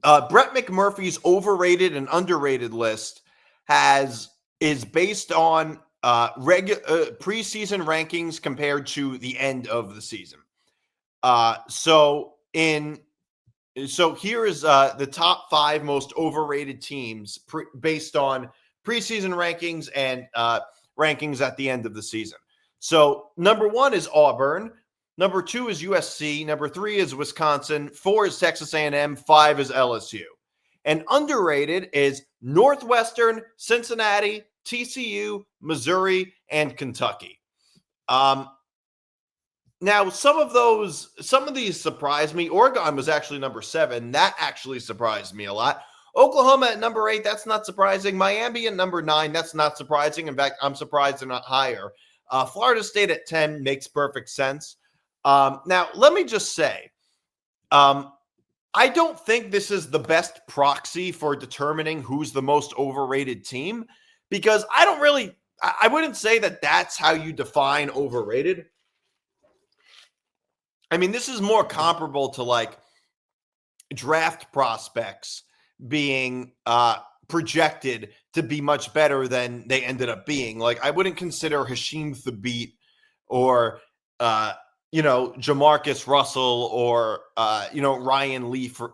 Brett McMurphy's overrated and underrated list is based on preseason rankings compared to the end of the season. So here is the top 5 most overrated teams based on preseason rankings and rankings at the end of the season. So number 1 is Auburn. Number 2 is USC. Number 3 is Wisconsin. 4 is Texas A&M. 5 is LSU. And underrated is Northwestern, Cincinnati, TCU, Missouri, and Kentucky. Now, some of these surprised me. Oregon was actually number 7. That actually surprised me a lot. Oklahoma at number 8, that's not surprising. Miami at number 9, that's not surprising. In fact, I'm surprised they're not higher. Florida State at 10 makes perfect sense. Now, let me just say, I don't think this is the best proxy for determining who's the most overrated team, because I wouldn't say that that's how you define overrated. I mean, this is more comparable to like draft prospects being projected to be much better than they ended up being. Like, I wouldn't consider Hashim Thabit or Jamarcus Russell or Ryan Leaf or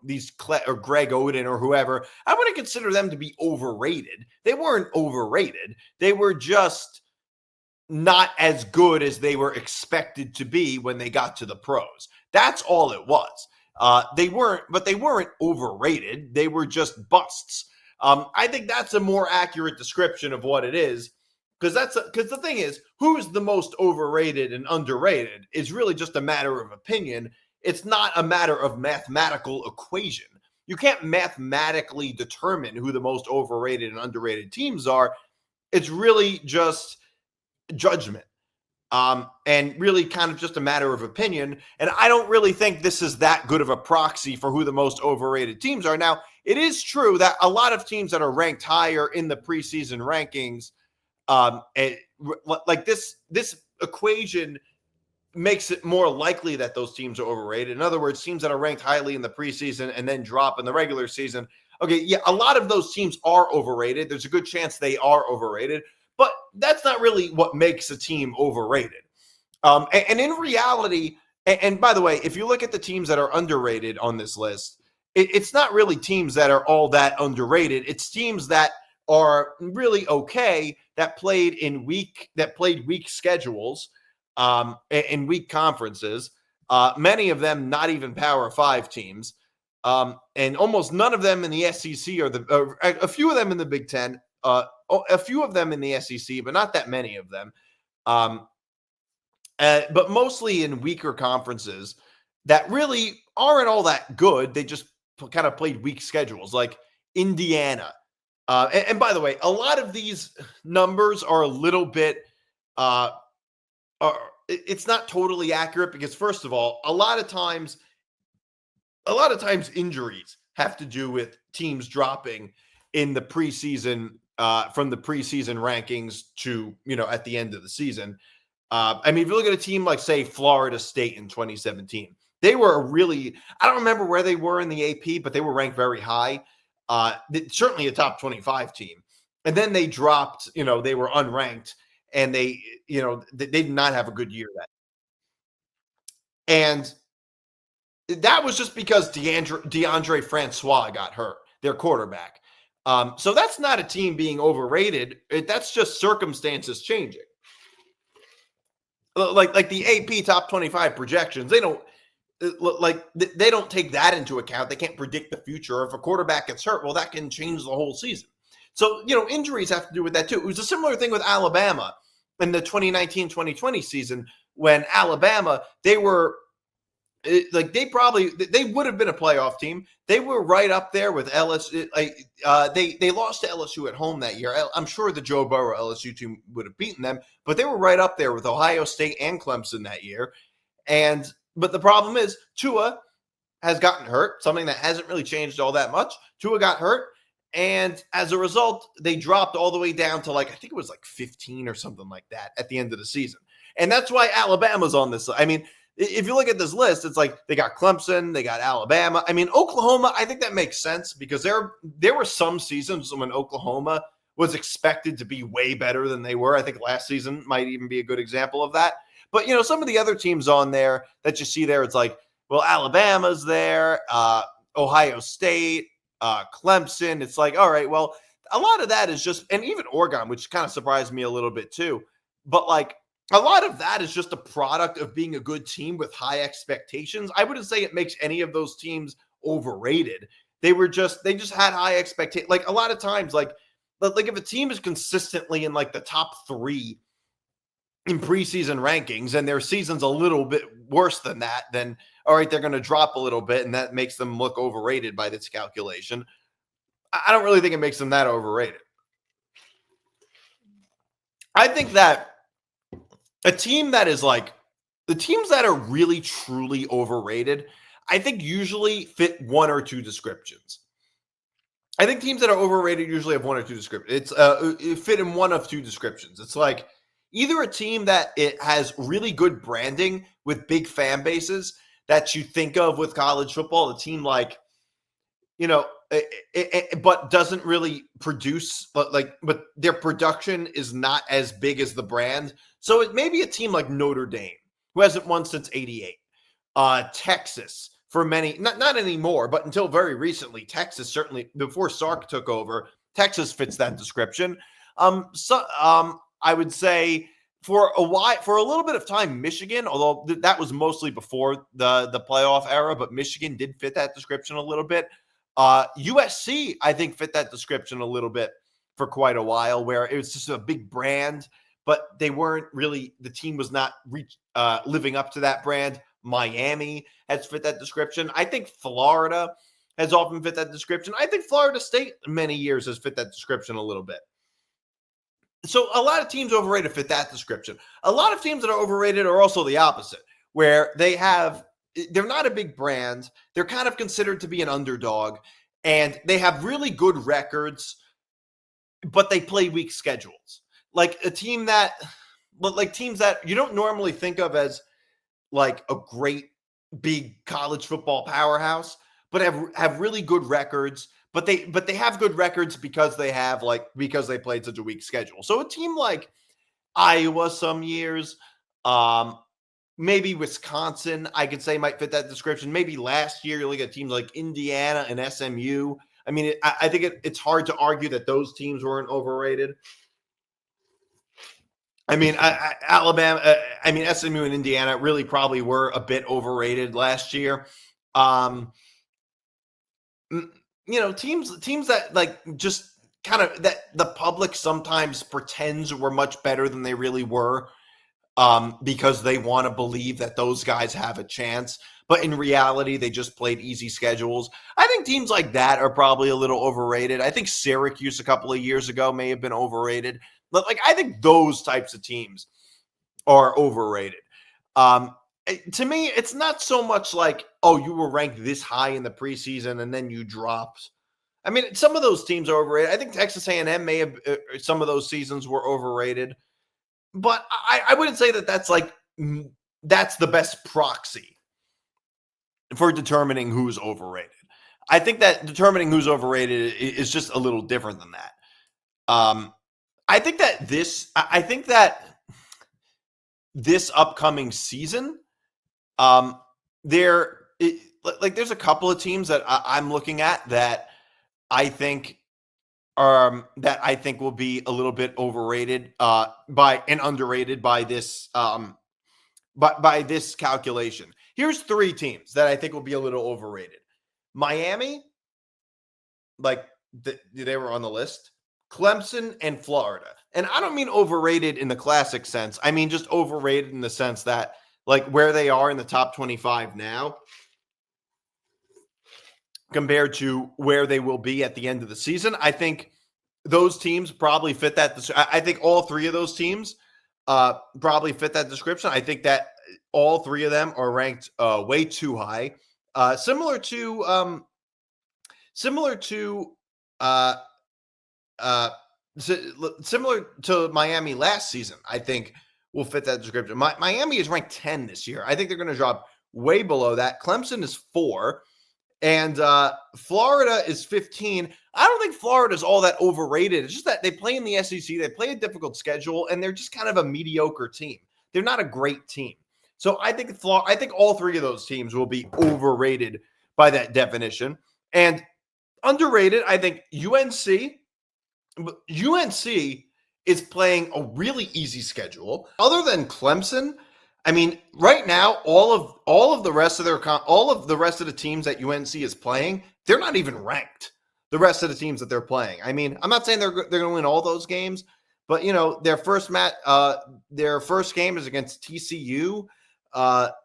these or Greg Oden or whoever. I wouldn't consider them to be overrated. They weren't overrated. They were just not as good as they were expected to be when they got to the pros. That's all it was. They weren't overrated. They were just busts. I think that's a more accurate description of what it is because the thing is, who's the most overrated and underrated is really just a matter of opinion. It's not a matter of mathematical equation. You can't mathematically determine who the most overrated and underrated teams are. It's really just judgment. And really kind of just a matter of opinion. And I don't really think this is that good of a proxy for who the most overrated teams are. Now, it is true that a lot of teams that are ranked higher in the preseason rankings, like this equation makes it more likely that those teams are overrated. In other words, teams that are ranked highly in the preseason and then drop in the regular season. Okay, yeah, a lot of those teams are overrated. There's a good chance they are overrated. But that's not really what makes a team overrated. And in reality, and by the way, if you look at the teams that are underrated on this list, it's not really teams that are all that underrated. It's teams that are really okay that played weak schedules, in weak conferences. Many of them not even Power 5 teams, and almost none of them in the SEC or a few of them in the Big Ten. A few of them in the SEC, but not that many of them. But mostly in weaker conferences that really aren't all that good. They just kind of played weak schedules, like Indiana. And by the way, a lot of these numbers are a little bit, it's not totally accurate because, first of all, a lot of times injuries have to do with teams dropping in the preseason, from the preseason rankings to, at the end of the season. I mean, if you look at a team like, say, Florida State in 2017, they were I don't remember where they were in the AP, but they were ranked very high. Certainly a top 25 team. And then they dropped, they were unranked, and they did not have a good year that. And that was just because DeAndre Francois got hurt, their quarterback. So that's not a team being overrated. That's just circumstances changing. Like the AP top 25 projections, they don't take that into account. They can't predict the future. If a quarterback gets hurt, well, that can change the whole season. So, injuries have to do with that too. It was a similar thing with Alabama in the 2019-2020 season when Alabama, they were they would have been a playoff team. They were right up there with LSU. They lost to LSU at home that year. I'm sure the Joe Burrow LSU team would have beaten them, but they were right up there with Ohio State and Clemson that year. But the problem is Tua has gotten hurt, something that hasn't really changed all that much. Tua got hurt, and as a result, they dropped all the way down to I think it was 15 or something like that at the end of the season. And that's why Alabama's on this. I mean, if you look at this list, it's they got Clemson, they got Alabama. I mean, Oklahoma, I think that makes sense because there were some seasons when Oklahoma was expected to be way better than they were. I think last season might even be a good example of that. But, some of the other teams on there that you see there, it's Alabama's there, Ohio State, Clemson. It's all right, well, a lot of that is just, and even Oregon, which kind of surprised me a little bit too. But a lot of that is just a product of being a good team with high expectations. I wouldn't say it makes any of those teams overrated. They just had high expectations. A lot of times, if a team is consistently in the top 3 in preseason rankings and their season's a little bit worse than that, then all right, they're going to drop a little bit, and that makes them look overrated by this calculation. I don't really think it makes them that overrated. I think that a team that is the teams that are really truly overrated, I think usually fit one or two descriptions. I think teams that are overrated usually have one or two descriptions. It fit in one of two descriptions. It's either a team that it has really good branding with big fan bases that you think of with college football, a team but doesn't really produce, but their production is not as big as the brand. So it may be a team like Notre Dame, who hasn't won since '88. Texas, for many, not anymore, but until very recently, Texas, certainly before Sark took over, Texas fits that description. I would say for a little bit of time, Michigan, although that was mostly before the playoff era, but Michigan did fit that description a little bit. USC, I think, fit that description a little bit. for quite a while, where it was just a big brand, but they weren't really, the team was not living up to that brand. Miami has fit that description. I think Florida has often fit that description. I think Florida State many years has fit that description a little bit. So a lot of teams overrated fit that description. A lot of teams that are overrated are also the opposite, where they're not a big brand. They're kind of considered to be an underdog, and they have really good records, but they play weak schedules. Like teams that you don't normally think of as like a great big college football powerhouse, but have really good records. But they have good records because they played such a weak schedule. So a team like Iowa some years, maybe Wisconsin, I could say might fit that description. Maybe last year you look at teams like Indiana and SMU. I mean, I think it's hard to argue that those teams weren't overrated. I mean, Alabama, SMU and Indiana really probably were a bit overrated last year. Teams that like just kind of that the public sometimes pretends were much better than they really were, because they want to believe that those guys have a chance. But in reality, they just played easy schedules. I think teams like that are probably a little overrated. I think Syracuse a couple of years ago may have been overrated. But I think those types of teams are overrated. To me, it's not so much like, oh, you were ranked this high in the preseason and then you dropped. I mean, some of those teams are overrated. I think Texas A&M may have some of those seasons were overrated. But I wouldn't say that that's the best proxy for determining who's overrated. I think that determining who's overrated is just a little different than that. I think that this upcoming season, there's a couple of teams that I'm looking at that I think will be a little bit overrated and underrated by this by this calculation. Here's three teams that I think will be a little overrated. Miami, they were on the list. Clemson and Florida. And I don't mean overrated in the classic sense. I mean just overrated in the sense that where they are in the top 25 now compared to where they will be at the end of the season. I think those teams probably fit that. I think all three of those teams probably fit that description. I think that all three of them are ranked way too high. Similar to Miami last season, I think will fit that description. Miami is ranked 10 this year. I think they're going to drop way below that. Clemson is 4, and Florida is 15. I don't think Florida is all that overrated. It's just that they play in the SEC. They play a difficult schedule, and they're just kind of a mediocre team. They're not a great team. So I think all three of those teams will be overrated by that definition. And underrated, I think UNC is playing a really easy schedule. Other than Clemson, I mean, right now, all of the rest of the teams that UNC is playing, they're not even ranked. The rest of the teams that they're playing. I mean, I'm not saying they're going to win all those games, but their first game is against TCU.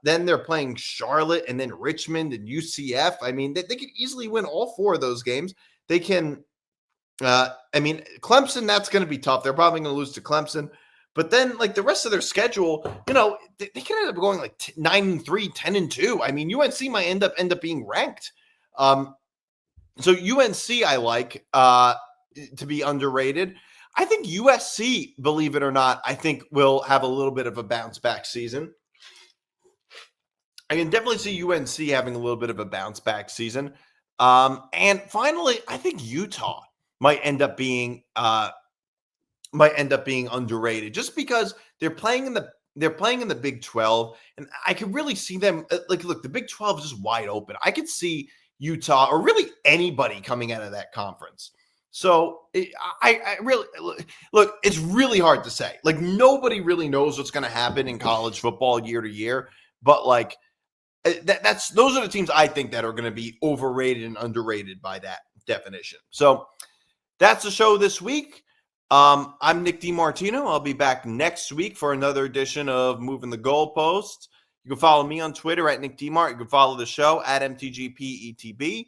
Then they're playing Charlotte and then Richmond and UCF. I mean, they could easily win all 4 of those games. They can. Clemson, that's going to be tough. They're probably going to lose to Clemson. But then, the rest of their schedule, they can end up going 9-3, 10-2. I mean, UNC might end up being ranked. So UNC, I like to be underrated. I think USC, believe it or not, I think will have a little bit of a bounce back season. I can definitely see UNC having a little bit of a bounce back season. And finally, I think Utah might end up being underrated just because they're playing in the Big 12, and I could really see them look, the Big 12 is just wide open. I could see Utah or really anybody coming out of that conference. So I really look, it's really hard to say. Nobody really knows what's going to happen in college football year to year, but those are the teams I think that are going to be overrated and underrated by that definition. So that's the show this week. I'm Nick DiMartino. I'll be back next week for another edition of Moving the Goalpost. You can follow me on Twitter at Nick DiMart. You can follow the show at MTGPETB.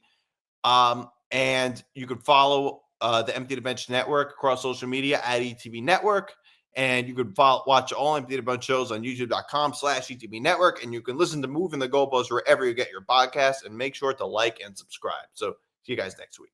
And you can follow the Empty the Bench Network across social media at ETB Network. And you can watch all Empty the Bench shows on youtube.com/ETB Network. And you can listen to Moving the Goalpost wherever you get your podcasts. And make sure to like and subscribe. So see you guys next week.